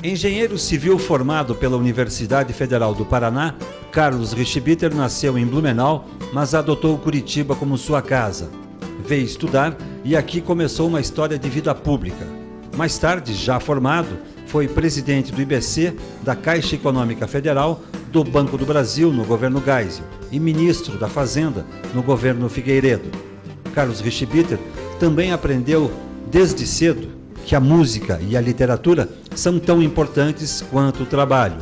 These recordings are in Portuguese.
Engenheiro civil formado pela Universidade Federal do Paraná, Carlos Richibitter nasceu em Blumenau, mas adotou Curitiba como sua casa. Veio estudar e aqui começou uma história de vida pública. Mais tarde, já formado, foi presidente do IBC, da Caixa Econômica Federal, do Banco do Brasil no governo Geisel e ministro da Fazenda no governo Figueiredo. Carlos Richibitter também aprendeu desde cedo que a música e a literatura são tão importantes quanto o trabalho.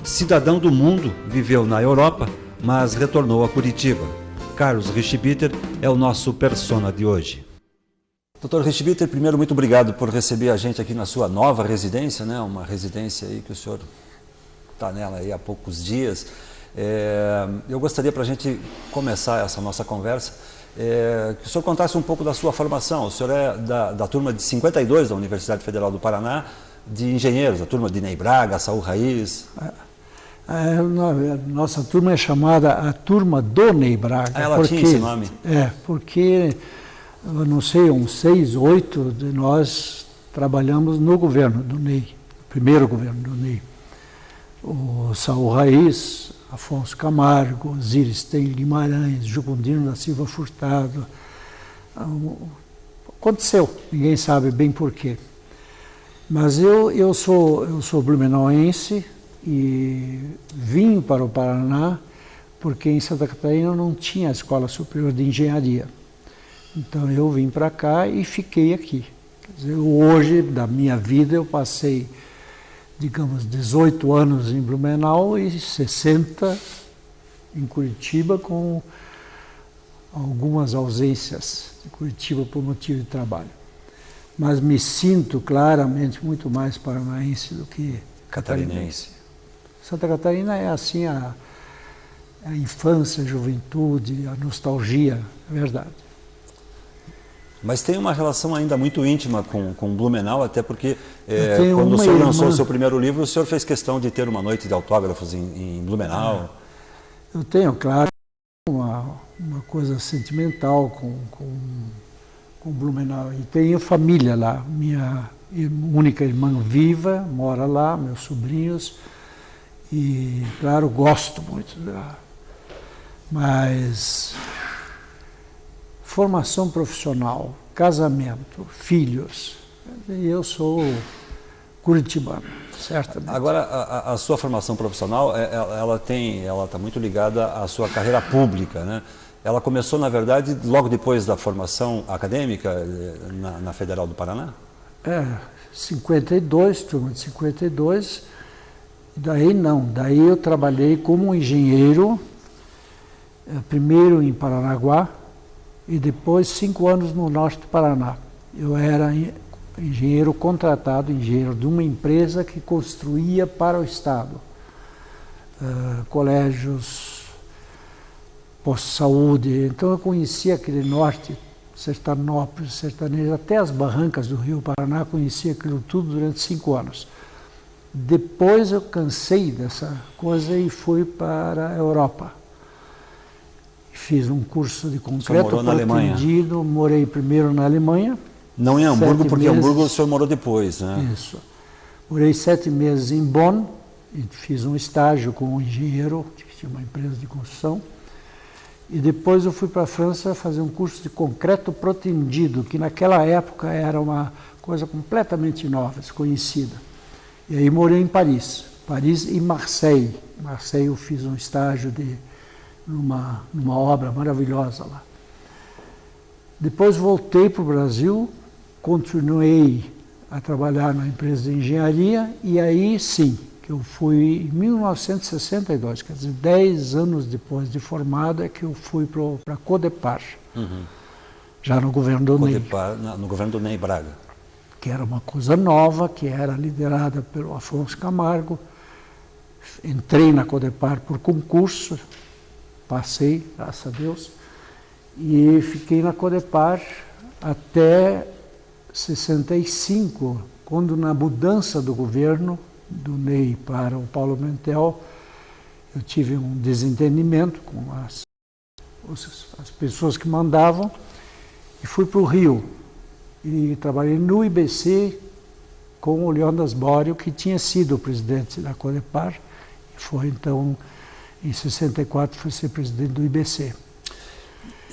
Cidadão do mundo, viveu na Europa, mas retornou a Curitiba. Carlos Richibitter é o nosso persona de hoje. Dr. Richibitter, primeiro, muito obrigado por receber a gente aqui na sua nova residência, né? Uma residência aí que o senhor está nela aí há poucos dias. Eu gostaria, para a gente começar essa nossa conversa, que o senhor contasse um pouco da sua formação. O senhor é da turma de 52 da Universidade Federal do Paraná, de engenheiros, a turma de Ney Braga, Saul Raiz. Nossa turma é chamada a turma do Ney Braga. Ela tinha esse nome? Porque, eu não sei, uns 6, 8 de nós trabalhamos no governo do Ney, primeiro governo do Ney. O Saul Raiz, Afonso Camargo, Zirstein Guimarães, Jucundino da Silva Furtado. Aconteceu, ninguém sabe bem porquê. Mas eu sou blumenauense e vim para o Paraná porque em Santa Catarina não tinha Escola Superior de Engenharia. Então eu vim para cá e fiquei aqui. Quer dizer, hoje, da minha vida, eu passei, digamos, 18 anos em Blumenau e 60 em Curitiba, com algumas ausências de Curitiba por motivo de trabalho. Mas me sinto claramente muito mais paranaense do que catarinense. Santa Catarina é assim a infância, a juventude, a nostalgia, é verdade. Mas tem uma relação ainda muito íntima com Blumenau, até porque quando o senhor lançou o seu primeiro livro, o senhor fez questão de ter uma noite de autógrafos em Blumenau. Eu tenho, claro, uma coisa sentimental com Blumenau. E tenho família lá. Minha única irmã viva mora lá, meus sobrinhos. E, claro, gosto muito dela. Mas formação profissional, casamento, filhos. Eu sou curitibano, certamente. Agora, a sua formação profissional, ela está muito ligada à sua carreira pública, né? Ela começou, na verdade, logo depois da formação acadêmica na Federal do Paraná? 52, turma de 52. Daí eu trabalhei como engenheiro, primeiro em Paranaguá, e depois 5 anos no norte do Paraná. Eu era engenheiro contratado, engenheiro de uma empresa que construía para o Estado. Colégios, postos de saúde. Então eu conhecia aquele norte, Sertanópolis, Sertanejo, até as barrancas do Rio Paraná, conhecia aquilo tudo durante 5 anos. Depois eu cansei dessa coisa e fui para a Europa. Fiz um curso de concreto pretendido, morei primeiro na Alemanha. Não em Hamburgo, porque em Hamburgo o senhor morou depois, né? Isso. Morei 7 meses em Bonn e fiz um estágio como engenheiro, que tinha uma empresa de construção. E depois eu fui para a França fazer um curso de concreto pretendido, que naquela época era uma coisa completamente nova, desconhecida. E aí morei em Paris e Marseille. Marseille eu fiz um estágio numa obra maravilhosa lá. Depois voltei para o Brasil, continuei a trabalhar na empresa de engenharia e aí sim, que eu fui em 1962, quer dizer, 10 anos depois de formado é que eu fui para a Codepar, já no governo do Ney. No governo do Ney Braga. Que era uma coisa nova, que era liderada pelo Afonso Camargo. Entrei na Codepar por concurso, passei, graças a Deus, e fiquei na Codepar até 65, quando na mudança do governo do Ney para o Paulo Mentel, eu tive um desentendimento com as pessoas que mandavam e fui para o Rio. E trabalhei no IBC com o Leônidas Borio, que tinha sido o presidente da Codepar, e foi então, em 64, foi ser presidente do IBC.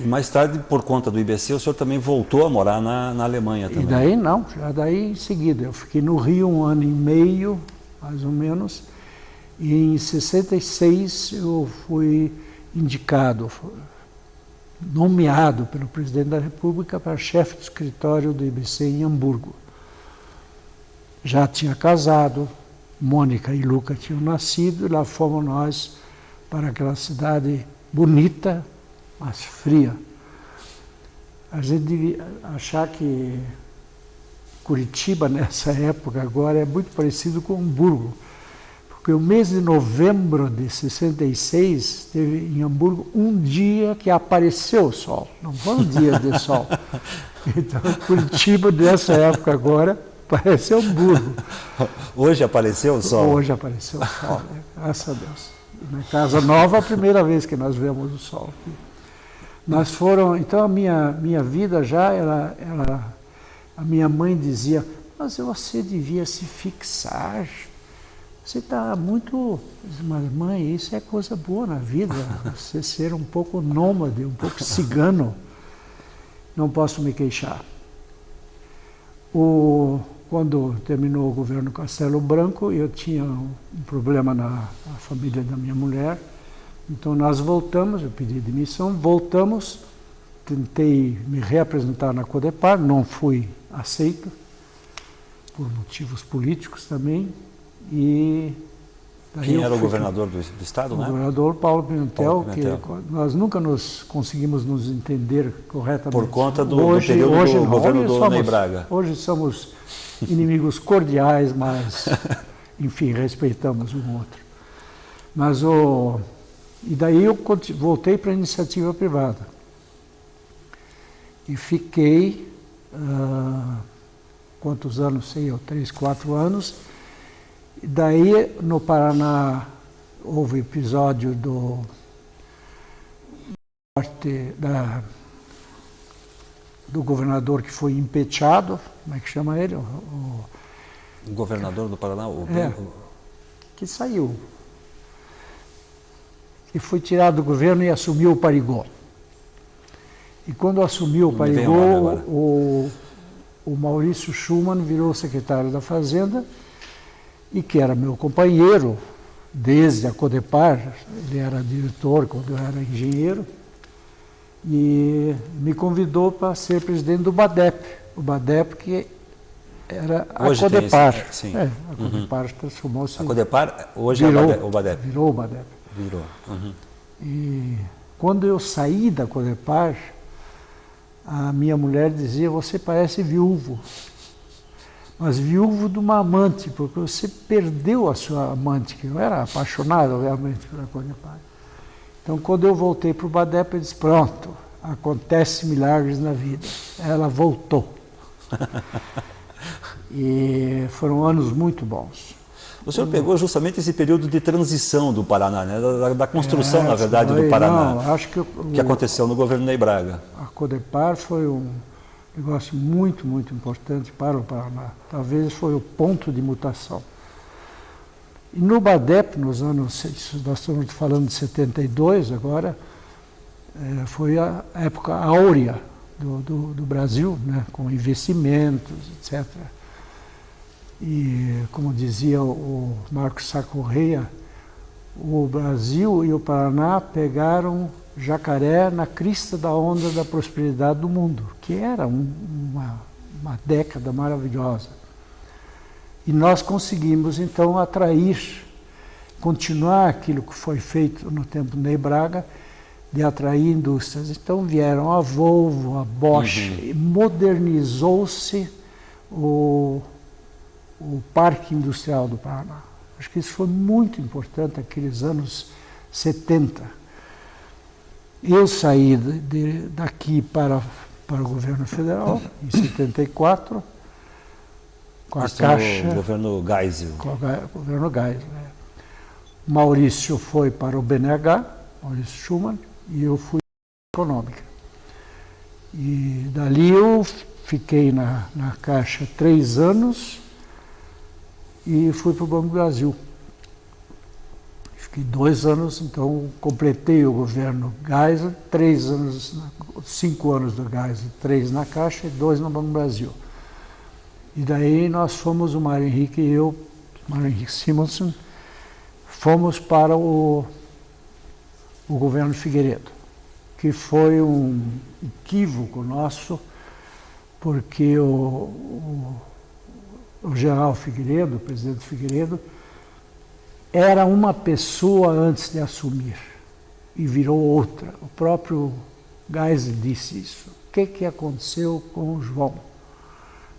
E mais tarde, por conta do IBC, o senhor também voltou a morar na Alemanha também. E daí não, já daí em seguida. Eu fiquei no Rio 1 ano e meio, mais ou menos, e em 66 eu fui indicado, nomeado pelo presidente da República para chefe do escritório do IBC em Hamburgo. Já tinha casado, Mônica e Luca tinham nascido, e lá fomos nós para aquela cidade bonita, mas fria. A gente devia achar que Curitiba, nessa época, agora, é muito parecido com Hamburgo. Porque o mês de novembro de 66, teve em Hamburgo um dia que apareceu o sol. Não foi um dia de sol. Então, Curitiba, nessa época agora, parece Hamburgo. Hoje apareceu o sol? Hoje apareceu o sol, né? Graças a Deus. Na casa nova, a primeira vez que nós vemos o sol. Nós foram, então a minha vida já era, a minha mãe dizia, mas você devia se fixar, você está muito, mas mãe, isso é coisa boa na vida, você ser um pouco nômade, um pouco cigano, não posso me queixar. Quando terminou o governo Castelo Branco, eu tinha um problema na família da minha mulher, então nós voltamos, eu pedi demissão, voltamos, tentei me reapresentar na Codepar, não fui aceito, por motivos políticos também, e... Quem era o governador do estado, né? O governador Paulo Pimentel, Paulo Pimentel, que nós nunca conseguimos nos entender corretamente. Por conta do período do governo do Ney Braga. Hoje somos inimigos cordiais, mas, enfim, respeitamos um outro. Mas e daí eu voltei para a iniciativa privada. E fiquei, quantos anos, sei eu, 3, 4 anos. E daí, no Paraná, houve episódio do governador que foi impeachado, como é que chama ele? O governador do Paraná? Que saiu. Que foi tirado do governo e assumiu o Parigó. E quando assumiu o Parigó, o Maurício Schumann virou secretário da Fazenda, e que era meu companheiro desde a Codepar, ele era diretor quando eu era engenheiro, e me convidou para ser presidente do BADEP. O BADEP que era a hoje Codepar. Sim. A Codepar transformou-se... A Codepar hoje virou, é o BADEP. Virou o BADEP. Virou. E quando eu saí da Codepar, a minha mulher dizia, você parece viúvo. Mas viúvo de uma amante, porque você perdeu a sua amante, que eu era apaixonado, obviamente, pela Codepar. Então, quando eu voltei para o BADEP, eu disse, pronto, acontece milagres na vida. Ela voltou. E foram anos muito bons. O senhor pegou justamente esse período de transição do Paraná, né? da construção, na verdade, do Paraná, não, acho que aconteceu no governo Ney Braga. A Codepar foi um negócio muito, muito importante para o Paraná. Talvez foi o ponto de mutação. E no BADEP, nos anos, nós estamos falando de 72 agora, foi a época áurea do Brasil, né, com investimentos, etc. E, como dizia o Marcos Sá Correia, o Brasil e o Paraná pegaram jacaré na crista da onda da prosperidade do mundo, que era uma década maravilhosa. E nós conseguimos, então, continuar aquilo que foi feito no tempo Ney Braga, de atrair indústrias. Então vieram a Volvo, a Bosch, e modernizou-se o Parque Industrial do Paraná. Acho que isso foi muito importante naqueles anos 70. Eu saí daqui para o governo federal, em 74, com a Caixa... O governo Geisel. Com o governo Geisel, né? Maurício foi para o BNH, Maurício Schumann, e eu fui para a Econômica. E dali eu fiquei na Caixa 3 anos, e fui para o Banco do Brasil. Fiquei 2 anos, então completei o governo Geisel, 3 anos, 5 anos do Geisel, 3 na Caixa e 2 no Banco do Brasil. E daí nós fomos, o Mário Henrique e eu, Mário Henrique Simonsen, fomos para o governo Figueiredo, que foi um equívoco nosso, porque o general Figueiredo, o presidente Figueiredo, era uma pessoa antes de assumir e virou outra. O próprio Geisel disse isso. O que aconteceu com o João?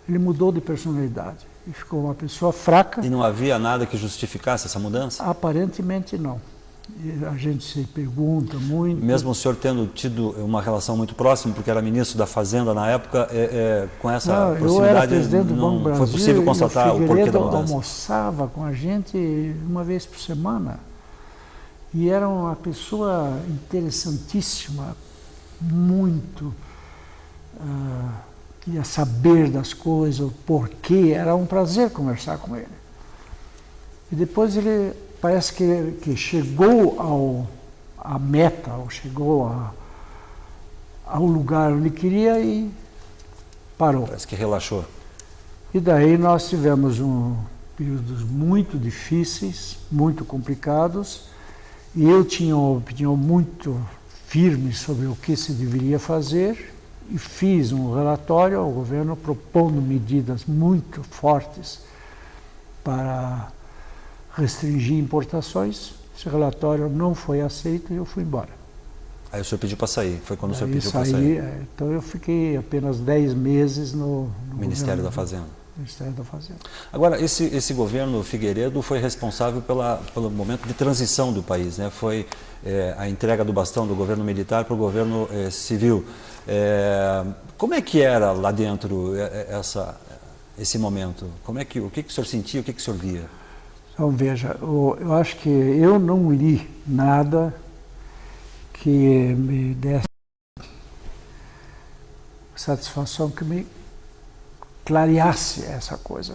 Ele mudou de personalidade e ficou uma pessoa fraca. E não havia nada que justificasse essa mudança? Aparentemente não. E a gente se pergunta muito. Mesmo o senhor tendo tido uma relação muito próxima, porque era ministro da Fazenda na época, com essa proximidade, eu era presidente do Banco Brasil, foi possível constatar o porquê da mudança? Almoçava com a gente uma vez por semana e era uma pessoa interessantíssima, muito queria saber das coisas, o porquê, era um prazer conversar com ele. E depois ele parece que chegou à meta, ou chegou ao lugar onde queria e parou. Parece que relaxou. E daí nós tivemos períodos muito difíceis, muito complicados, e eu tinha uma opinião muito firme sobre o que se deveria fazer, e fiz um relatório ao governo propondo medidas muito fortes para restringir importações.Esse relatório não foi aceito e eu fui embora. Aí o senhor pediu para sair, foi quando o senhor pediu para sair? Então eu fiquei apenas 10 meses no Ministério da Fazenda. Ministério da Fazenda. Agora, esse governo Figueiredo foi responsável pelo momento de transição do país, né? Foi a entrega do bastão do governo militar para o governo civil. Como é que era lá dentro esse momento? O que o senhor sentia, o que o senhor via? Então, veja, eu acho que eu não li nada que me desse satisfação, que me clareasse essa coisa.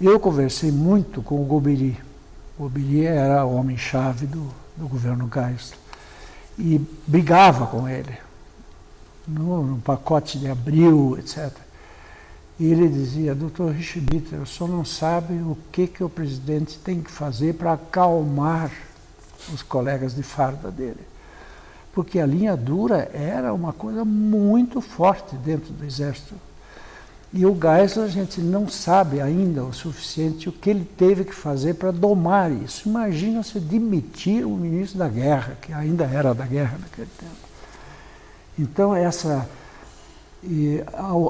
Eu conversei muito com o Golbery. O Golbery era o homem-chave do governo Geisel e brigava com ele no pacote de Abril, etc. E ele dizia: doutor Richibiter, o senhor não sabe o que o presidente tem que fazer para acalmar os colegas de farda dele. Porque a linha dura era uma coisa muito forte dentro do Exército. E o Geisel, a gente não sabe ainda o suficiente o que ele teve que fazer para domar isso. Imagina se demitir o ministro da Guerra, que ainda era da guerra naquele tempo. Então,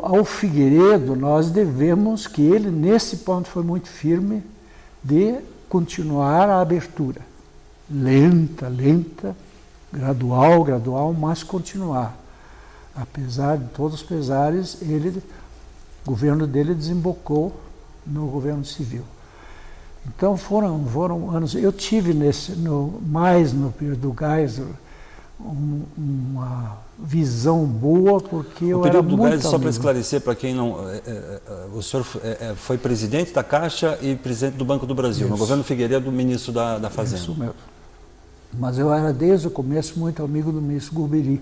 ao Figueiredo, nós devemos que ele, nesse ponto, foi muito firme de continuar a abertura. Lenta, gradual, mas continuar. Apesar de todos os pesares, o governo dele desembocou no governo civil. Então foram anos. Eu tive mais no período do Geisel uma visão boa, porque eu era muito amigo. O período do Geisel, só para esclarecer para quem não... o senhor foi presidente da Caixa e presidente do Banco do Brasil, no governo Figueiredo, ministro da Fazenda. Isso mesmo. Mas eu era desde o começo muito amigo do ministro Golbery,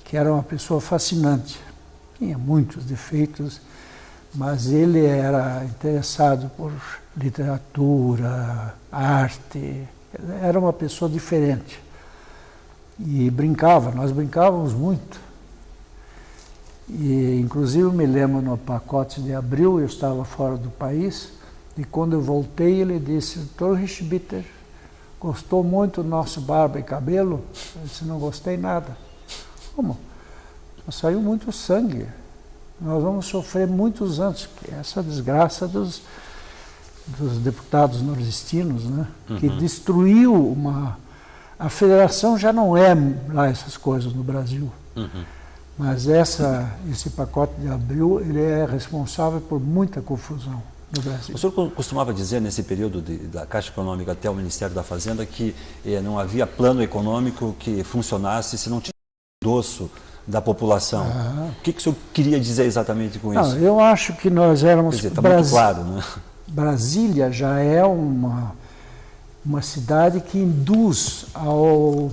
que era uma pessoa fascinante. Tinha muitos defeitos, mas ele era interessado por literatura, arte, era uma pessoa diferente. E nós brincávamos muito. E, inclusive, me lembro no pacote de Abril, eu estava fora do país, e quando eu voltei, ele disse: doutor Richibiter, gostou muito do nosso barba e cabelo? Eu disse: não gostei nada. Como? Saiu muito sangue. Nós vamos sofrer muitos anos. Essa desgraça dos deputados nordestinos, né? Que destruiu a federação. Já não é lá essas coisas no Brasil. Mas esse pacote de Abril, ele é responsável por muita confusão no Brasil. O senhor costumava dizer, nesse período da Caixa Econômica até o Ministério da Fazenda, que não havia plano econômico que funcionasse se não tivesse endosso da população. O que o senhor queria dizer exatamente com isso? Eu acho que nós éramos... Quer dizer, está muito claro, né? Brasília já é uma cidade que induz ao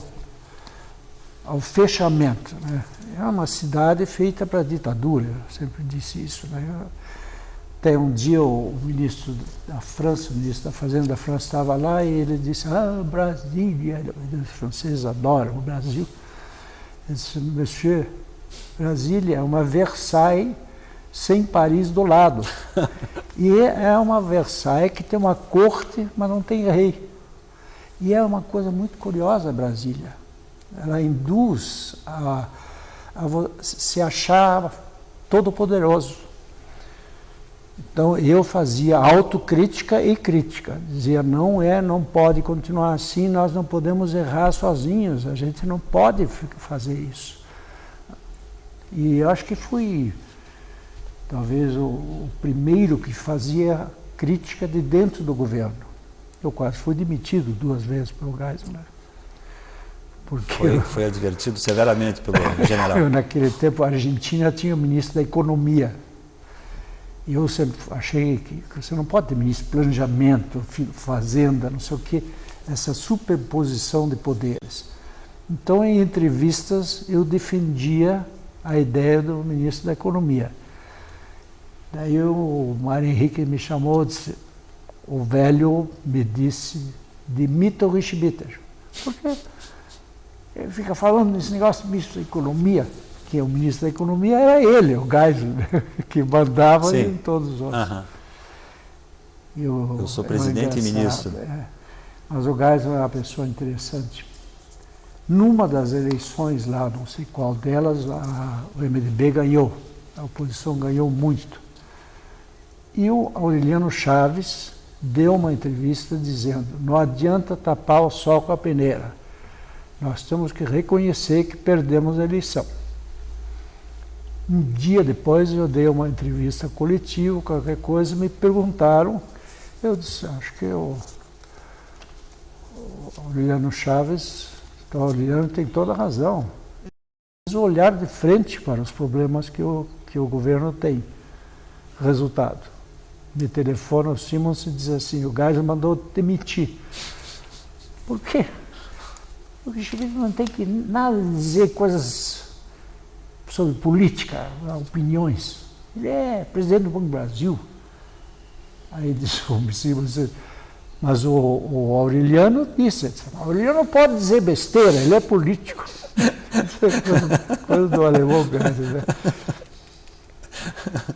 fechamento, né? É uma cidade feita para a ditadura, eu sempre disse isso, né? Até um dia o ministro da França, o ministro da Fazenda da França estava lá e ele disse, Brasília, os franceses adoram o Brasil. Ele disse, Monsieur, Brasília é uma Versailles sem Paris do lado. E é uma Versailles que tem uma corte, mas não tem rei. E é uma coisa muito curiosa, Brasília. Ela induz a se achar todo-poderoso. Então eu fazia autocrítica e crítica. Dizia, não pode continuar assim, nós não podemos errar sozinhos, a gente não pode fazer isso. E eu acho que fui talvez o primeiro que fazia crítica de dentro do governo. Eu quase fui demitido 2 vezes pelo Geisel. Porque foi advertido severamente pelo general. Naquele tempo a Argentina tinha o ministro da Economia. E eu sempre achei que você não pode ter ministro de planejamento, fazenda, não sei o quê, essa superposição de poderes. Então, em entrevistas, eu defendia a ideia do ministro da Economia. Daí o Mário Henrique me chamou e disse, o velho me disse, demita o Richibitter. Porque ele fica falando desse negócio do ministro da Economia, que o ministro da Economia era ele, o Geisel, que mandava. Sim. Em todos os outros. Eu sou presidente e ministro. Mas o Geisel é uma pessoa interessante. Numa das eleições lá, não sei qual delas, o MDB ganhou, a oposição ganhou muito. E o Aureliano Chaves deu uma entrevista dizendo, não adianta tapar o sol com a peneira, nós temos que reconhecer que perdemos a eleição. Um dia depois eu dei uma entrevista coletiva, qualquer coisa, me perguntaram, eu disse, acho que o Aureliano Chaves, o Aureliano tem toda a razão. Preciso olhar de frente para os problemas que o governo tem. Resultado, me telefona o Simons e diz assim, o Geisel mandou demitir. Por quê? Porque o não tem que nada dizer coisas sobre política, opiniões. Ele é presidente do Banco do Brasil. Aí disse o Simons, mas o Aureliano disse, o Aureliano não pode dizer besteira, ele é político. Coisa do alemão, né?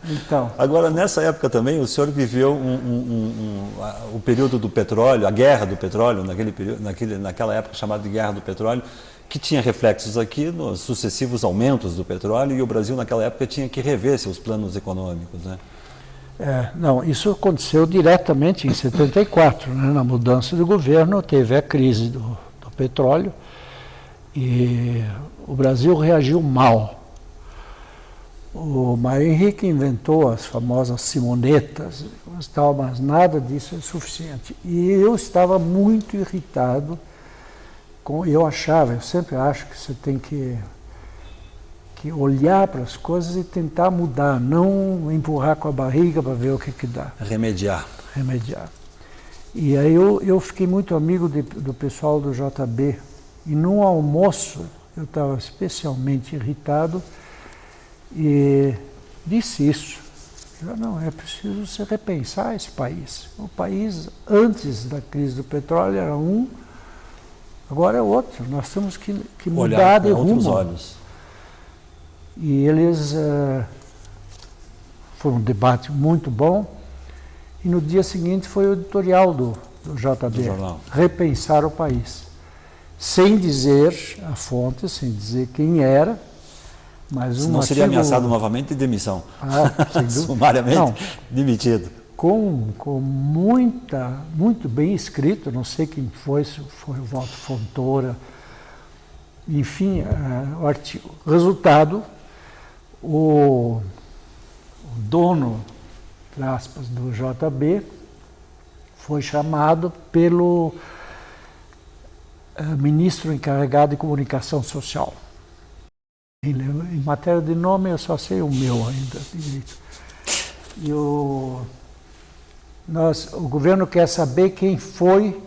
Então, agora, nessa época também, o senhor viveu o período do petróleo, a guerra do petróleo, naquela época chamada de guerra do petróleo, que tinha reflexos aqui nos sucessivos aumentos do petróleo, e o Brasil naquela época tinha que rever seus planos econômicos, né? Não, isso aconteceu diretamente em 74, né? Na mudança do governo, teve a crise do petróleo e o Brasil reagiu mal. O Mário Henrique inventou as famosas simonetas, mas nada disso é suficiente. E eu estava muito irritado eu sempre acho que você tem que olhar para as coisas e tentar mudar, não empurrar com a barriga para ver o que dá. Remediar. E aí eu fiquei muito amigo do pessoal do JB. E num almoço eu estava especialmente irritado e disse isso. Não, é preciso se repensar esse país. O país, antes da crise do petróleo, era um, agora é outro. Nós temos que mudar de rumo. Olhos. E eles foi um debate muito bom. E no dia seguinte foi o editorial do JB, repensar o país. Sem dizer a fonte, sem dizer quem era, mas não seria ameaçado novamente de demissão. Sumariamente demitido. Com muito bem escrito, não sei quem foi, se foi o Walter Fontoura, enfim, o artigo. Resultado, o dono, entre aspas, do JB foi chamado pelo ministro encarregado de comunicação social. Em matéria de nome, eu só sei o meu ainda direito. E o O governo quer saber quem foi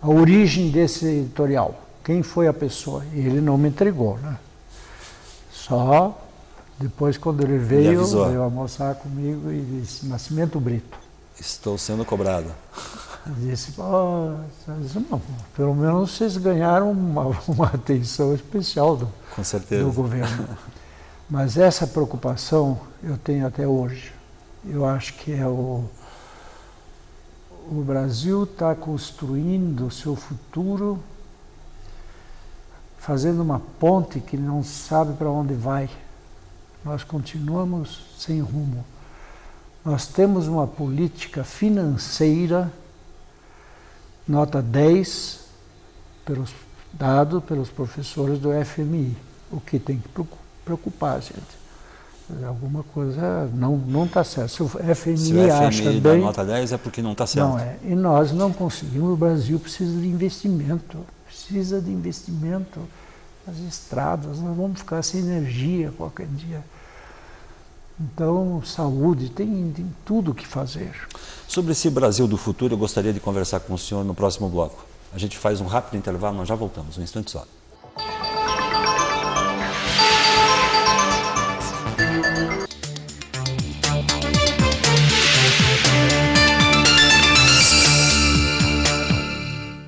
a origem desse editorial, quem foi a pessoa. E ele não me entregou, né? Só depois, quando ele veio almoçar comigo e disse: Nascimento Brito, estou sendo cobrado. Eu disse: não, pelo menos vocês ganharam uma atenção especial Com certeza. do governo. Mas essa preocupação eu tenho até hoje. Eu acho que o Brasil está construindo o seu futuro, fazendo uma ponte que não sabe para onde vai. Nós continuamos sem rumo. Nós temos uma política financeira, nota 10, dado pelos professores do FMI, o que tem que preocupar a gente. Alguma coisa não está certo. Se o FMI acha dá bem, nota 10 é porque não está certo. Não é. E nós não conseguimos. O Brasil precisa de investimento. Precisa de investimento nas estradas. Nós vamos ficar sem energia qualquer dia. Então, saúde, tem tudo o que fazer. Sobre esse Brasil do futuro, eu gostaria de conversar com o senhor no próximo bloco. A gente faz um rápido intervalo, nós já voltamos, um instante só.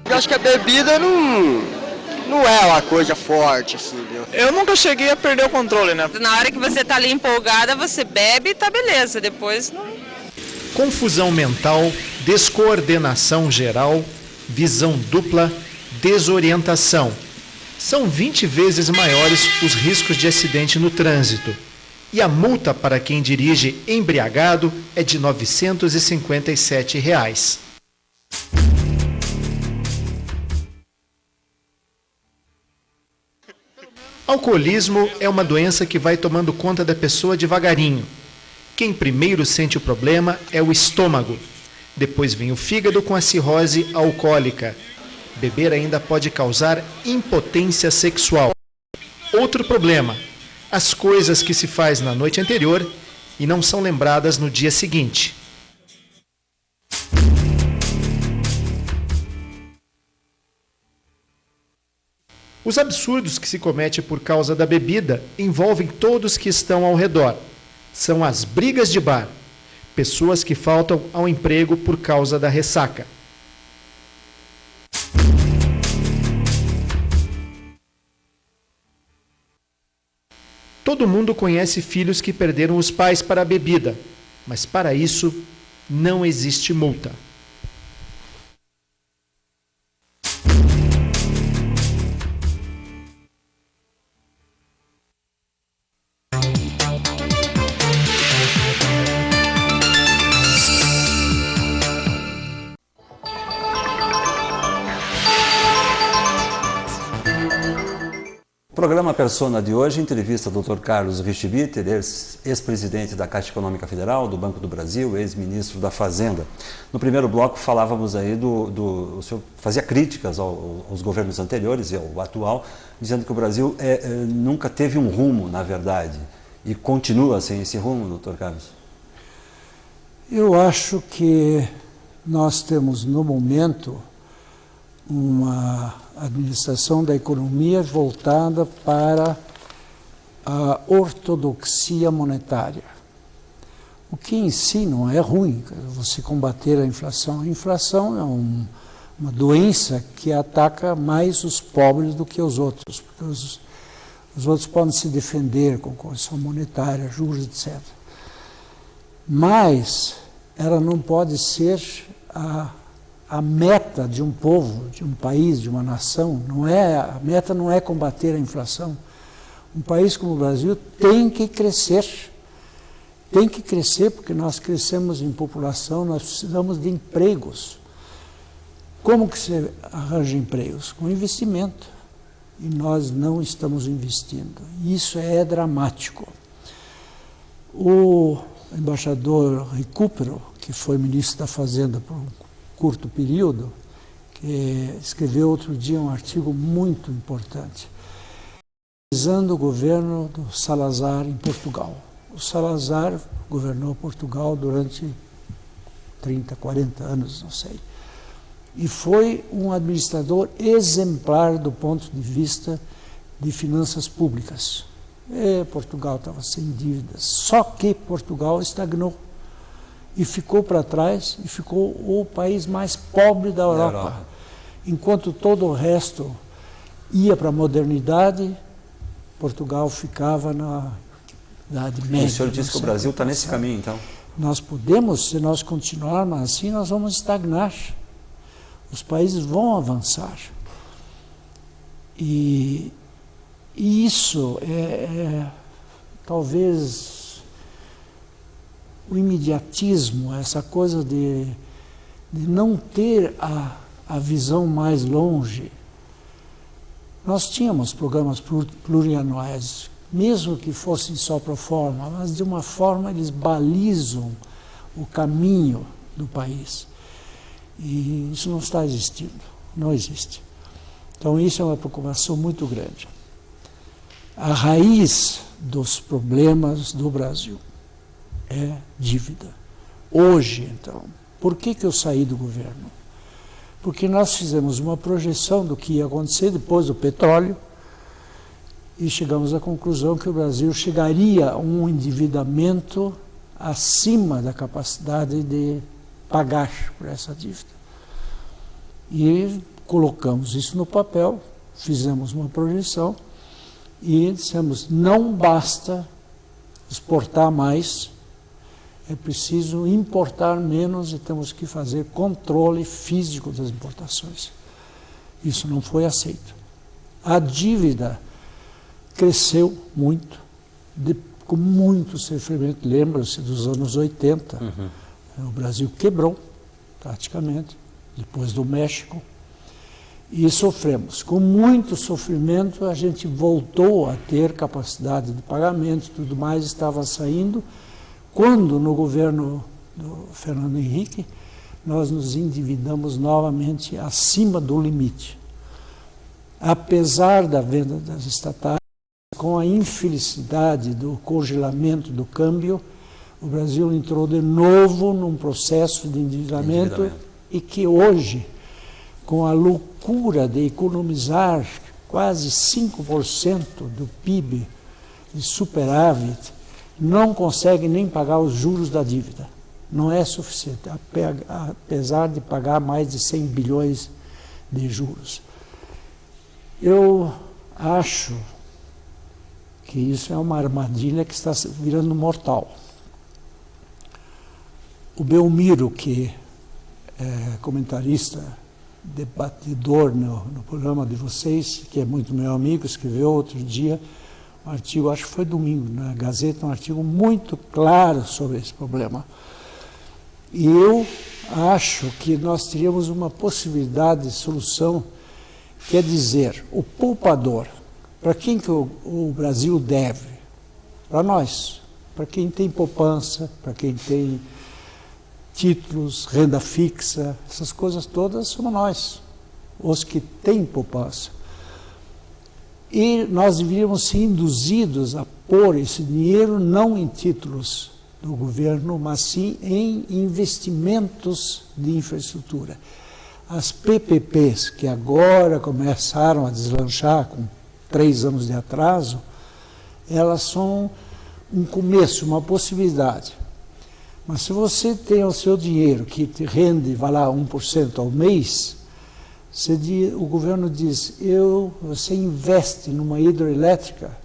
Eu acho que a bebida não é uma coisa forte, assim, viu? Eu nunca cheguei a perder o controle, né? Na hora que você tá ali empolgada, você bebe e tá beleza, depois não... Confusão mental, descoordenação geral, visão dupla, desorientação. São 20 vezes maiores os riscos de acidente no trânsito. E a multa para quem dirige embriagado é de R$ 957. Alcoolismo é uma doença que vai tomando conta da pessoa devagarinho. Quem primeiro sente o problema é o estômago. Depois vem o fígado com a cirrose alcoólica. Beber ainda pode causar impotência sexual. Outro problema: as coisas que se faz na noite anterior e não são lembradas no dia seguinte. Os absurdos que se comete por causa da bebida envolvem todos que estão ao redor. São as brigas de bar, pessoas que faltam ao emprego por causa da ressaca. Todo mundo conhece filhos que perderam os pais para a bebida, mas para isso não existe multa. Programa Persona de hoje, entrevista ao Dr. Carlos Richibiter, ex-presidente da Caixa Econômica Federal, do Banco do Brasil, ex-ministro da Fazenda. No primeiro bloco falávamos aí o senhor fazia críticas aos governos anteriores e ao atual, dizendo que o Brasil nunca teve um rumo, na verdade, e continua sem esse rumo, Dr. Carlos. Eu acho que nós temos, no momento, uma administração da economia voltada para a ortodoxia monetária. O que em si não é ruim, você combater a inflação. A inflação é uma doença que ataca mais os pobres do que os outros, porque os outros podem se defender com correção monetária, juros, etc. Mas ela não pode ser a meta de um povo, de um país, de uma nação. A meta não é combater a inflação. Um país como o Brasil tem que crescer. Tem que crescer porque nós crescemos em população, nós precisamos de empregos. Como que você arranja empregos? Com investimento. E nós não estamos investindo. Isso é dramático. O embaixador Recupero, que foi ministro da Fazenda por um curto período, que escreveu outro dia um artigo muito importante, analisando o governo do Salazar em Portugal. O Salazar governou Portugal durante 30, 40 anos, não sei. E foi um administrador exemplar do ponto de vista de finanças públicas. Portugal estava sem dívidas, só que Portugal estagnou e ficou para trás e ficou o país mais pobre da Europa. Enquanto todo o resto ia para a modernidade, Portugal ficava na Idade Média. O senhor disse que o Brasil está nesse caminho, então? Nós podemos, se nós continuarmos assim, nós vamos estagnar. Os países vão avançar. E isso talvez o imediatismo, essa coisa de não ter a visão mais longe. Nós tínhamos programas plurianuais, mesmo que fossem só pro forma, mas de uma forma eles balizam o caminho do país. E isso não está existindo, não existe. Então isso é uma preocupação muito grande. A raiz dos problemas do Brasil é dívida. Hoje, então, por que eu saí do governo? Porque nós fizemos uma projeção do que ia acontecer depois do petróleo e chegamos à conclusão que o Brasil chegaria a um endividamento acima da capacidade de pagar por essa dívida. E colocamos isso no papel, fizemos uma projeção e dissemos, não basta exportar mais, é preciso importar menos e temos que fazer controle físico das importações. Isso não foi aceito. A dívida cresceu muito, com muito sofrimento. Lembra-se dos anos 80. O Brasil quebrou, praticamente, depois do México. E sofremos. Com muito sofrimento, a gente voltou a ter capacidade de pagamento, tudo mais estava saindo. Quando, no governo do Fernando Henrique, nós nos endividamos novamente acima do limite. Apesar da venda das estatais, com a infelicidade do congelamento do câmbio, o Brasil entrou de novo num processo de endividamento e que hoje, com a loucura de economizar quase 5% do PIB de superávit, não consegue nem pagar os juros da dívida. Não é suficiente, apesar de pagar mais de 100 bilhões de juros. Eu acho que isso é uma armadilha que está virando mortal. O Belmiro, que é comentarista, debatedor no programa de vocês, que é muito meu amigo, escreveu outro dia um artigo, acho que foi domingo, na Gazeta, um artigo muito claro sobre esse problema. E eu acho que nós teríamos uma possibilidade de solução, que é dizer, o poupador, para quem que o Brasil deve? Para nós, para quem tem poupança, para quem tem títulos, renda fixa, essas coisas todas somos nós, os que têm poupança. E nós deveríamos ser induzidos a pôr esse dinheiro não em títulos do governo, mas sim em investimentos de infraestrutura. As PPPs, que agora começaram a deslanchar com 3 anos de atraso, elas são um começo, uma possibilidade. Mas se você tem o seu dinheiro que te rende, vai lá, 1% ao mês, o governo diz, você investe numa hidroelétrica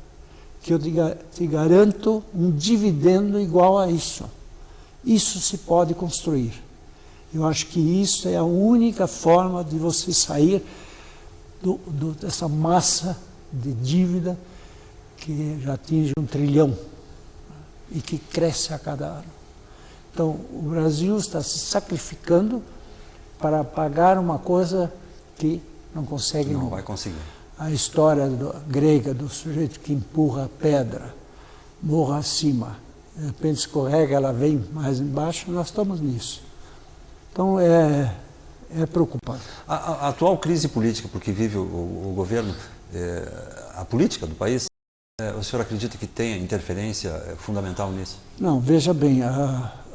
que eu te garanto um dividendo igual a isso. Isso se pode construir. Eu acho que isso é a única forma de você sair dessa massa de dívida que já atinge 1 trilhão e que cresce a cada ano. Então, o Brasil está se sacrificando para pagar uma coisa que não consegue não nunca. Vai conseguir. A história grega do sujeito que empurra a pedra, morra acima, de repente escorrega, ela vem mais embaixo, nós estamos nisso. Então é preocupante. A atual crise política, porque vive o governo, a política do país, O senhor acredita que tem interferência fundamental nisso? Não, veja bem,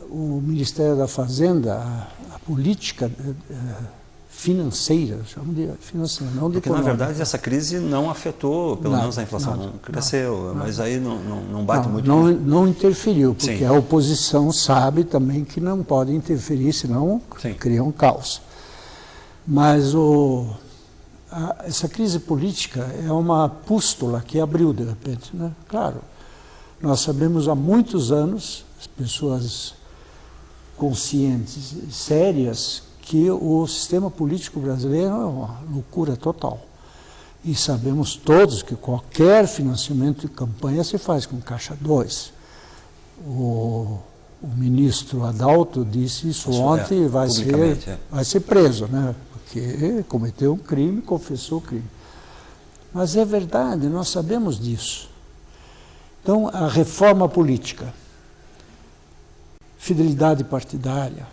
o Ministério da Fazenda, a política financeira, chamo de financeira, não de Porque, econômica. na verdade, essa crise não afetou, pelo menos a inflação, não cresceu, mas aí não bate muito. Não interferiu, porque Sim. a oposição sabe também que não pode interferir, senão Sim. cria um caos. Mas essa crise política é uma pústula que abriu de repente, né? Claro, nós sabemos há muitos anos, as pessoas conscientes, sérias, que o sistema político brasileiro é uma loucura total. E sabemos todos que qualquer financiamento de campanha se faz com Caixa 2. O ministro Adalto disse isso ontem e vai ser preso, né? Porque cometeu um crime, confessou o crime. Mas é verdade, nós sabemos disso. Então, a reforma política, fidelidade partidária,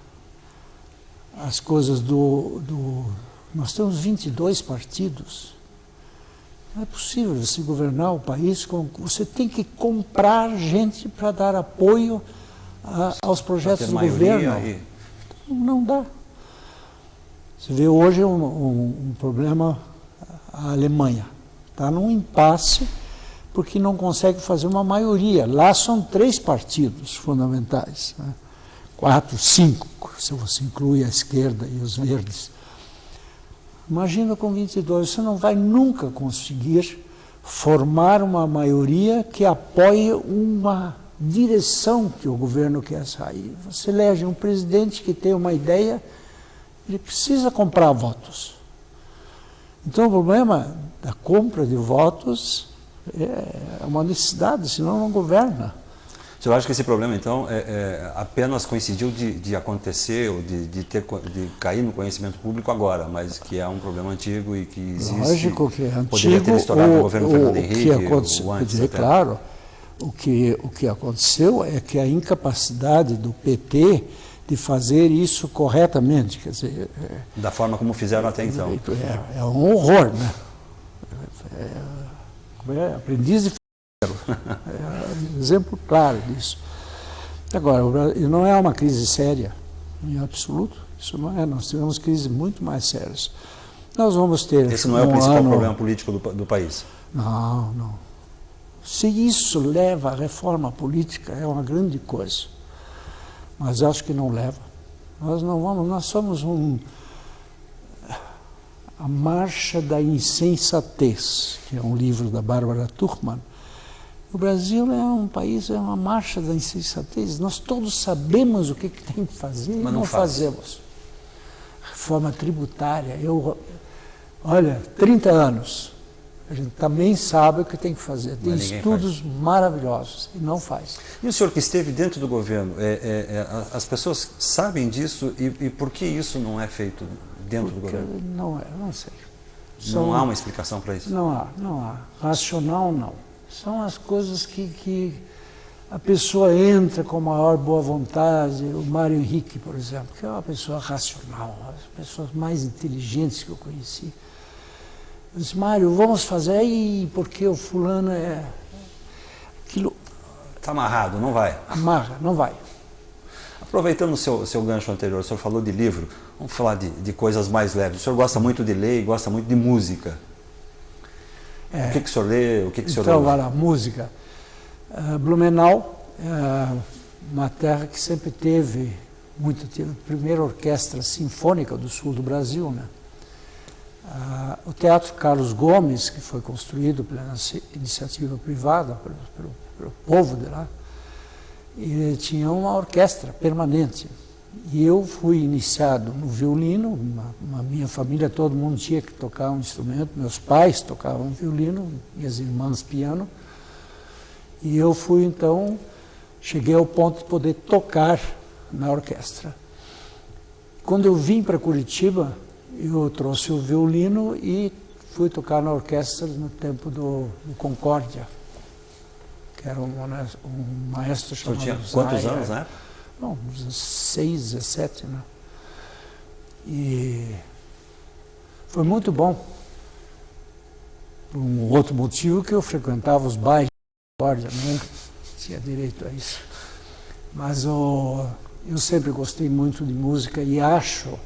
as coisas nós temos 22 partidos. Não é possível você governar o país você tem que comprar gente para dar apoio aos projetos do governo. Não dá. Você vê hoje um problema, a Alemanha está num impasse porque não consegue fazer uma maioria. Lá são 3 partidos fundamentais, né? 4, 5, se você inclui a esquerda e os verdes. Imagina com 22, você não vai nunca conseguir formar uma maioria que apoie uma direção que o governo quer sair. Você elege um presidente que tem uma ideia, ele precisa comprar votos. Então o problema da compra de votos é uma necessidade, senão não governa. O senhor acha que esse problema, então, apenas coincidiu de acontecer, ou de cair no conhecimento público agora, mas que é um problema antigo e que existe? Lógico que é antigo. Poderia ter estourado no governo Fernando Henrique, ou antes até. Claro, o que aconteceu é que a incapacidade do PT de fazer isso corretamente, quer dizer... Da forma como fizeram até então. É um horror, né? Aprendiz de exemplo claro disso. Agora, não é uma crise séria, em absoluto. Isso não é. Nós tivemos crises muito mais sérias. Nós vamos ter. Esse não é o principal problema político do país? Não. Se isso leva à reforma política, é uma grande coisa. Mas acho que não leva. Nós não vamos. Nós somos a Marcha da Insensatez, que é um livro da Bárbara Tuchmann. O Brasil é um país, é uma marcha da insensatez. Nós todos sabemos o que tem que fazer e não fazemos. Reforma tributária. Olha, 30 anos. A gente também sabe o que tem que fazer. Tem estudos maravilhosos e não faz. E o senhor que esteve dentro do governo, as pessoas sabem disso e por que isso não é feito dentro do governo? Não sei. Não há uma explicação para isso? Não há. Racional, não. São as coisas que a pessoa entra com maior boa vontade. O Mário Henrique, por exemplo, que é uma pessoa racional, as pessoas mais inteligentes que eu conheci. Eu disse, Mário, vamos fazer aí, porque o fulano é... Aquilo... Está amarrado, não vai? Amarra, não vai. Aproveitando o seu gancho anterior, o senhor falou de livro, vamos falar de coisas mais leves. O senhor gosta muito de ler e gosta muito de música. O que o senhor lê? O que o senhor então, ouve? vai lá, música. Blumenau é uma terra que sempre teve a primeira orquestra sinfônica do sul do Brasil, né? O Teatro Carlos Gomes, que foi construído pela iniciativa privada, pelo povo de lá, ele tinha uma orquestra permanente. E eu fui iniciado no violino, minha família, todo mundo tinha que tocar um instrumento, meus pais tocavam violino, minhas irmãs piano, e eu fui então, cheguei ao ponto de poder tocar na orquestra. Quando eu vim para Curitiba, eu trouxe o violino e fui tocar na orquestra no tempo do Concórdia, que era um maestro chamado Zaia. Quantos anos, né? Não, 16, 17, né? E foi muito bom. Por um outro motivo que eu frequentava os bailes misericórdia, né? Tinha direito a isso. Mas eu sempre gostei muito de música e acho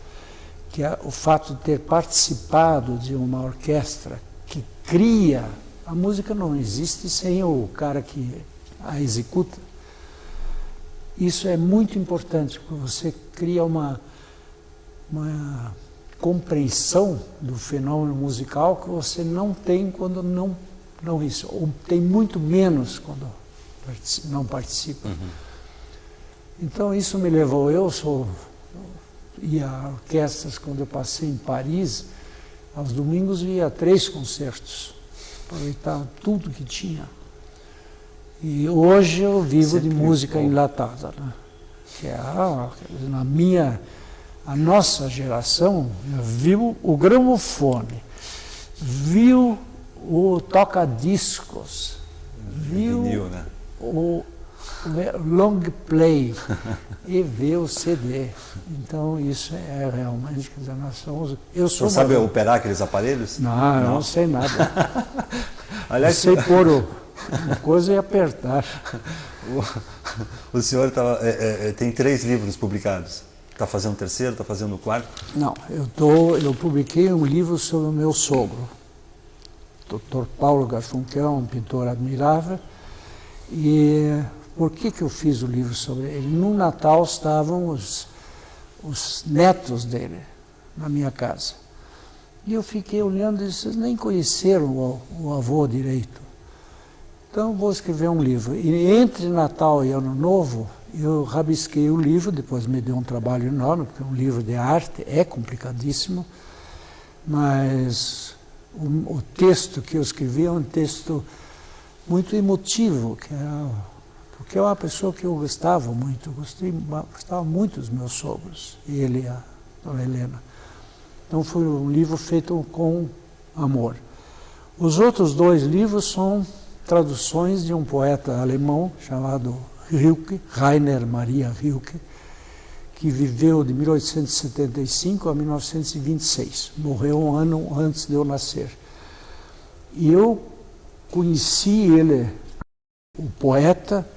que o fato de ter participado de uma orquestra que cria, a música não existe sem o cara que a executa. Isso é muito importante, porque você cria uma compreensão do fenômeno musical que você não tem quando não isso, ou tem muito menos quando não participa. Então isso me levou, ia a orquestras quando eu passei em Paris, aos domingos ia a 3 concertos, aproveitava tudo que tinha. E hoje eu vivo de música enlatada, né? Que é a nossa geração viu o gramofone, viu o toca-discos, viu Vinil, né? o long play e vê o CD. Então isso é realmente, quer dizer, nós somos... Você sabe operar aqueles aparelhos? Não sei nada. Aliás, sei pôr uma coisa e apertar. O senhor tem 3 livros publicados. Está fazendo o 3º, está fazendo o 4º? Não, eu publiquei um livro sobre o meu sogro, Dr. Paulo Garfunkel, um pintor admirável. E por que eu fiz o livro sobre ele? No Natal estavam os netos dele na minha casa. E eu fiquei olhando e disse, vocês nem conheceram o avô direito. Então vou escrever um livro. E entre Natal e Ano Novo, eu rabisquei o livro, depois me deu um trabalho enorme, porque um livro de arte é complicadíssimo, mas o texto que eu escrevi é um texto muito emotivo, porque é uma pessoa que eu gostava muito, gostava muito dos meus sogros, ele e a dona Helena. Então foi um livro feito com amor. Os outros 2 livros são traduções de um poeta alemão chamado Rilke, Rainer Maria Rilke, que viveu de 1875 a 1926. Morreu um ano antes de eu nascer. E eu conheci ele, o poeta,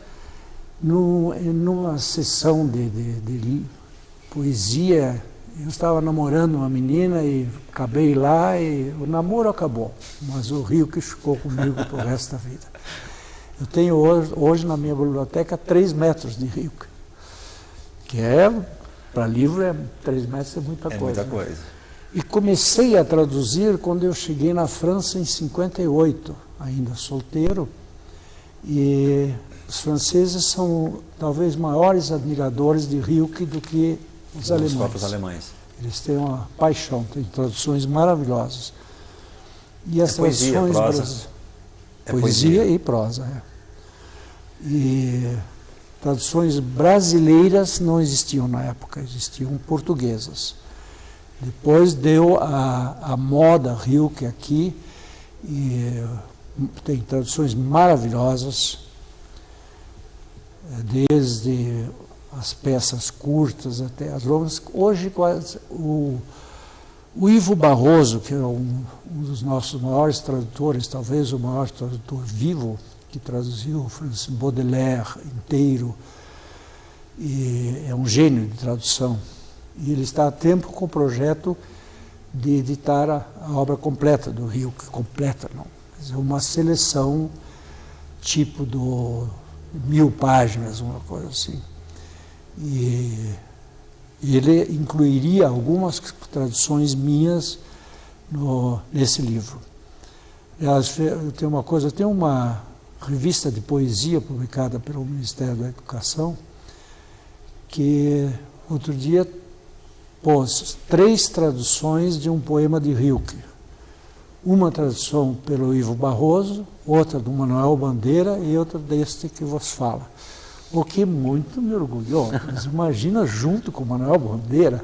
numa sessão de poesia. Eu estava namorando uma menina e acabei lá e o namoro acabou, mas o Rilke ficou comigo pro resto da vida. Eu tenho hoje na minha biblioteca 3 metros de Rilke, que para livro, 3 metros é muita coisa. É muita coisa. Né? E comecei a traduzir quando eu cheguei na França em 58, ainda solteiro, e os franceses são talvez maiores admiradores de Rilke do que os próprios alemães. Eles têm uma paixão, têm traduções maravilhosas. E as poesia, traduções poesia e prosa. E traduções brasileiras não existiam na época, existiam portuguesas. Depois deu a moda Rilke aqui, e tem traduções maravilhosas, desde as peças curtas até as longas. Hoje, o Ivo Barroso, que é um dos nossos maiores tradutores, talvez o maior tradutor vivo, que traduziu Francis Baudelaire inteiro, e é um gênio de tradução. E ele está há tempo com o projeto de editar a obra completa do Rilke, completa não, mas é uma seleção tipo 1000 páginas, uma coisa assim. E ele incluiria algumas traduções minhas nesse livro. Aliás, tem uma revista de poesia publicada pelo Ministério da Educação que outro dia pôs 3 traduções de um poema de Rilke. Uma tradução pelo Ivo Barroso, outra do Manuel Bandeira e outra deste que vos fala. O que muito me orgulhou. Mas imagina junto com o Manuel Bandeira.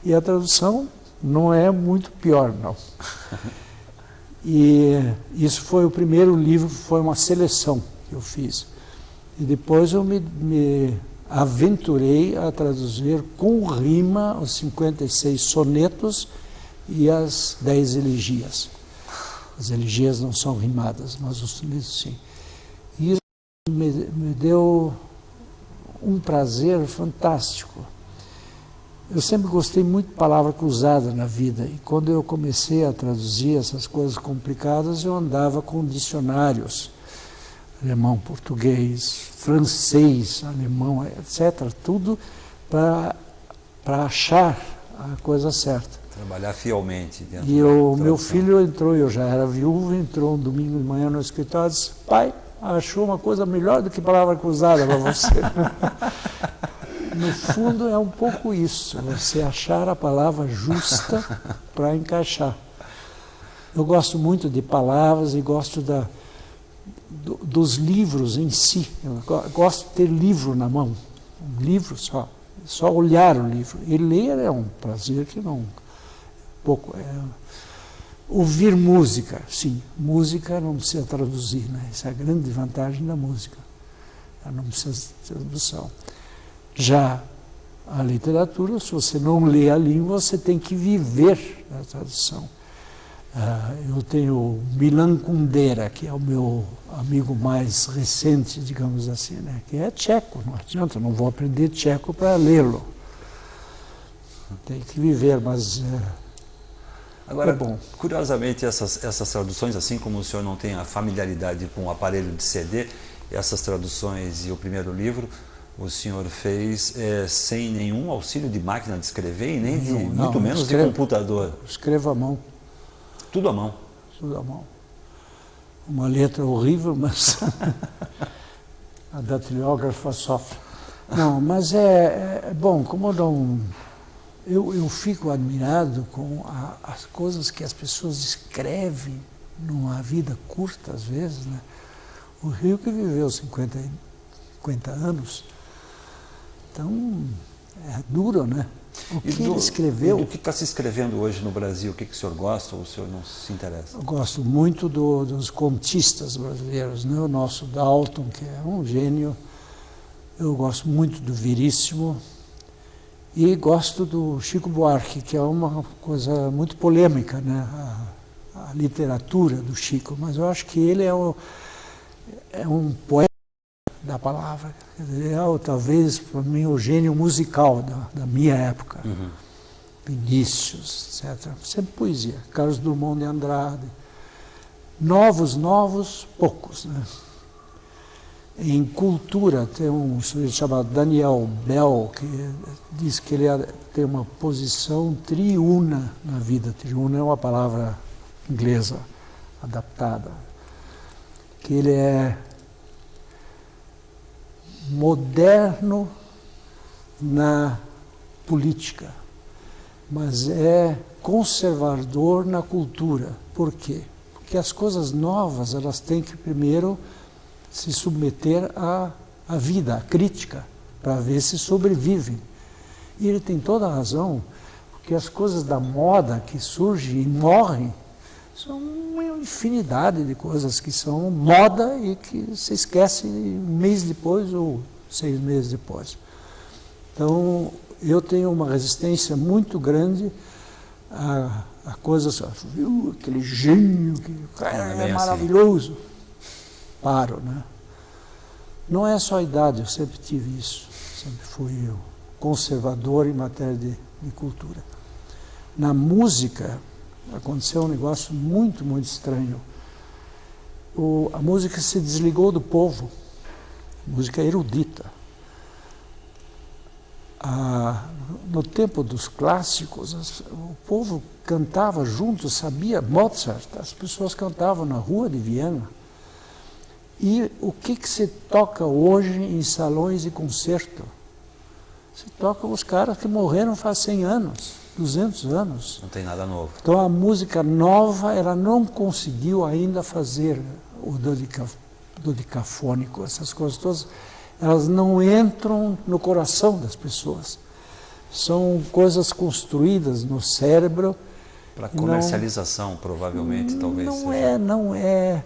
E a tradução não é muito pior, não. E isso foi o primeiro livro, foi uma seleção que eu fiz. E depois eu me aventurei a traduzir com rima os 56 sonetos e as 10 elegias. As elegias não são rimadas, mas os sonetos sim. E me deu um prazer fantástico. Eu sempre gostei muito de palavra cruzada na vida, e quando eu comecei a traduzir essas coisas complicadas, eu andava com dicionários, alemão, português, francês, alemão, etc., tudo para achar a coisa certa. Trabalhar fielmente dentro E da o tradução. meu filho entrou, eu já era viúvo, entrou um domingo de manhã no escritório e disse: pai, achou uma coisa melhor do que palavra cruzada para você. No fundo é um pouco isso, você achar a palavra justa para encaixar. Eu gosto muito de palavras e gosto dos livros em si. Eu gosto de ter livro na mão, um livro só olhar o livro. E ler é um prazer que não... Ouvir música, sim, música não precisa traduzir, né? Essa é a grande vantagem da música, ela não precisa de tradução. Já a literatura, se você não lê a língua, você tem que viver a tradução. Eu tenho Milan Kundera, que é o meu amigo mais recente, digamos assim, né? Que é tcheco, não adianta, não vou aprender tcheco para lê-lo. Tem que viver, mas Agora, é bom. Curiosamente, essas traduções, assim como o senhor não tem a familiaridade com o aparelho de CD, essas traduções e o primeiro livro, o senhor fez sem nenhum auxílio de máquina de escrever e nem muito menos de computador. Escrevo à mão. Tudo à mão. Tudo à mão. Uma letra horrível, mas a datilógrafa sofre. Não, mas é bom, como não... Eu fico admirado com as coisas que as pessoas escrevem numa vida curta, às vezes, né? O Rio que viveu 50 anos, então é duro, né? O que ele escreveu... O que está se escrevendo hoje no Brasil? O que o senhor gosta ou o senhor não se interessa? Eu gosto muito dos contistas brasileiros, né? O nosso Dalton, que é um gênio. Eu gosto muito do Veríssimo. E gosto do Chico Buarque, que é uma coisa muito polêmica, né? A literatura do Chico, mas eu acho que ele é um poeta da palavra. Ele é, talvez, para mim, o gênio musical da minha época. Uhum. Vinícius, etc. Sempre poesia. Carlos Drummond de Andrade. Novos, poucos, né? Em cultura, tem um sujeito chamado Daniel Bell, que diz que ele tem uma posição triuna na vida. Triuna é uma palavra inglesa adaptada. Que ele é moderno na política, mas é conservador na cultura. Por quê? Porque as coisas novas, elas têm que primeiro se submeter à vida, à crítica, para ver se sobrevivem. E ele tem toda a razão, porque as coisas da moda que surgem e morrem são uma infinidade de coisas que são moda e que se esquece um mês depois ou 6 meses depois. Então, eu tenho uma resistência muito grande a coisas, viu, aquele gênio, que é maravilhoso. Assim. Paro, né? Não é só a idade, eu sempre tive isso. Sempre fui conservador em matéria de cultura. Na música, aconteceu um negócio muito, muito estranho. A música se desligou do povo. Música erudita. No tempo dos clássicos, o povo cantava junto, sabia Mozart, as pessoas cantavam na rua de Viena. E o que se toca hoje em salões de concerto? Se toca os caras que morreram faz 100 anos, 200 anos. Não tem nada novo. Então a música nova, ela não conseguiu ainda fazer o dodecafônico, essas coisas todas, elas não entram no coração das pessoas. São coisas construídas no cérebro. Para comercialização, provavelmente, talvez. Não é.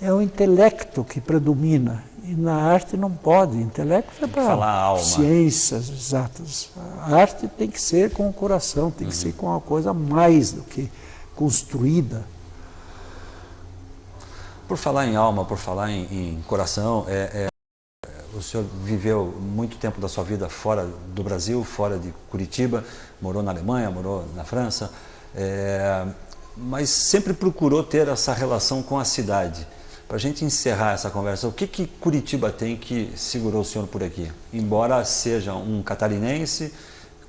É o intelecto que predomina. E na arte não pode. O intelecto é para ciências exatas. A arte tem que ser com o coração, tem que ser com uma coisa mais do que construída. Por falar em alma, por falar em coração, o senhor viveu muito tempo da sua vida fora do Brasil, fora de Curitiba, morou na Alemanha, morou na França, mas sempre procurou ter essa relação com a cidade. Para a gente encerrar essa conversa, o que Curitiba tem que segurou o senhor por aqui? Embora seja um catarinense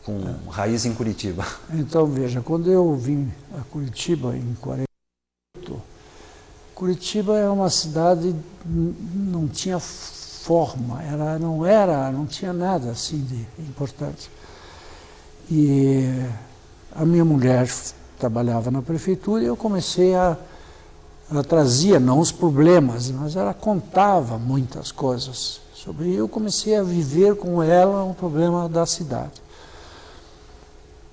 com raiz em Curitiba. Então, veja, quando eu vim a Curitiba em 48, Curitiba é uma cidade, não tinha forma, não tinha nada assim de importante. E a minha mulher trabalhava na prefeitura e eu comecei ela trazia não os problemas, mas ela contava muitas coisas sobre. E eu comecei a viver com ela um problema da cidade.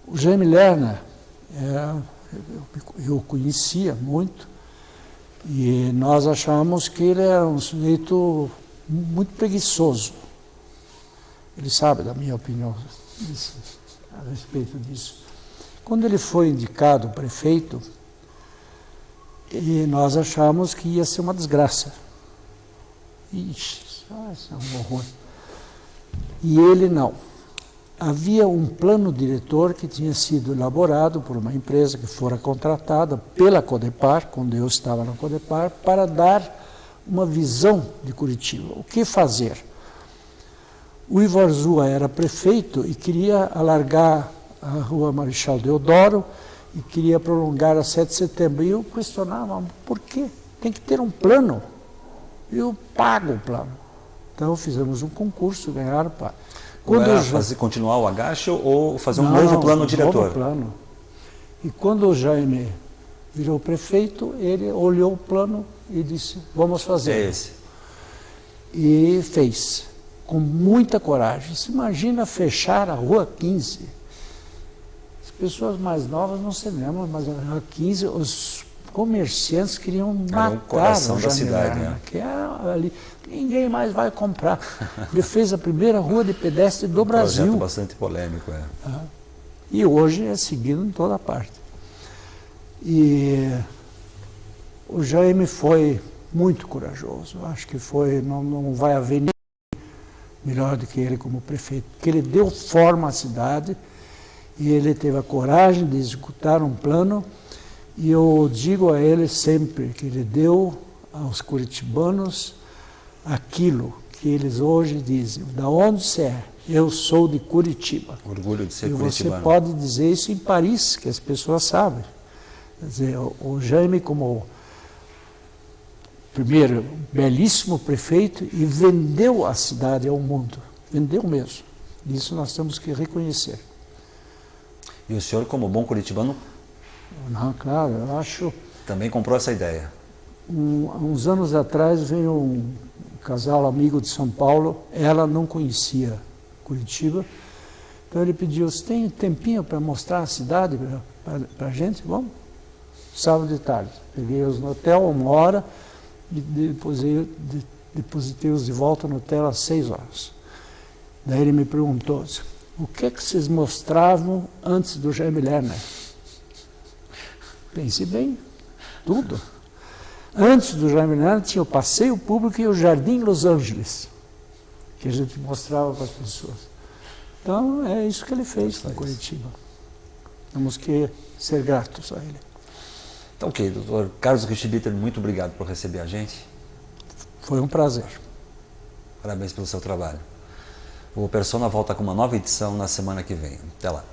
O Jaime Lerner, eu conhecia muito, e nós achávamos que ele era um sujeito muito preguiçoso. Ele sabe da minha opinião a respeito disso. Quando ele foi indicado prefeito, nós achávamos que ia ser uma desgraça. Ixi, isso é um horror. E ele não. Havia um plano diretor que tinha sido elaborado por uma empresa que fora contratada pela Codepar, quando eu estava na Codepar, para dar uma visão de Curitiba. O que fazer? O Ivo Arzua era prefeito e queria alargar a Rua Marechal Deodoro e queria prolongar a 7 de setembro. E eu questionava, por quê? Tem que ter um plano. Eu pago o plano. Então fizemos um concurso, ganharam para... Continuar o agacho ou fazer um novo plano diretor? Novo plano. E quando o Jaime virou prefeito, ele olhou o plano e disse, vamos fazer. É esse. E fez, com muita coragem. Você imagina fechar a Rua 15. As pessoas mais novas não se lembram, mas a Rua 15, os comerciantes queriam matar o coração da cidade, né? Que era ali. Ninguém mais vai comprar. Ele fez a primeira rua de pedestre do Brasil. Um projeto bastante polêmico, E hoje é seguido em toda parte. E o Jaime foi muito corajoso. Acho que foi, não vai haver ninguém melhor do que ele como prefeito, porque ele deu forma à cidade e ele teve a coragem de executar um plano. E eu digo a ele sempre que ele deu aos curitibanos aquilo que eles hoje dizem, da onde você é? Eu sou de Curitiba. Orgulho de ser curitibano. E você curitibano. pode dizer isso em Paris, que as pessoas sabem. Quer dizer, o Jaime como primeiro belíssimo prefeito e vendeu a cidade ao mundo. Vendeu mesmo. Isso nós temos que reconhecer. E o senhor, como bom curitibano, não, claro, eu acho... também comprou essa ideia? Há uns anos atrás veio um casal amigo de São Paulo, ela não conhecia Curitiba, então ele pediu, você tem tempinho para mostrar a cidade para a gente? Vamos? Sábado de tarde. Peguei-os no hotel 1 hora e depositei-os de volta no hotel às 6 horas. Daí ele me perguntou, o que vocês mostravam antes do Jaime Lerner? Pensei bem, tudo. Antes do Jaime Lerner tinha o passeio público e o Jardim Los Angeles, que a gente mostrava para as pessoas. Então é isso que ele fez na Curitiba. Temos que ser gratos a ele. Então, ok, doutor Carlos Richibiter, muito obrigado por receber a gente. Foi um prazer. Parabéns pelo seu trabalho. O Persona volta com uma nova edição na semana que vem. Até lá.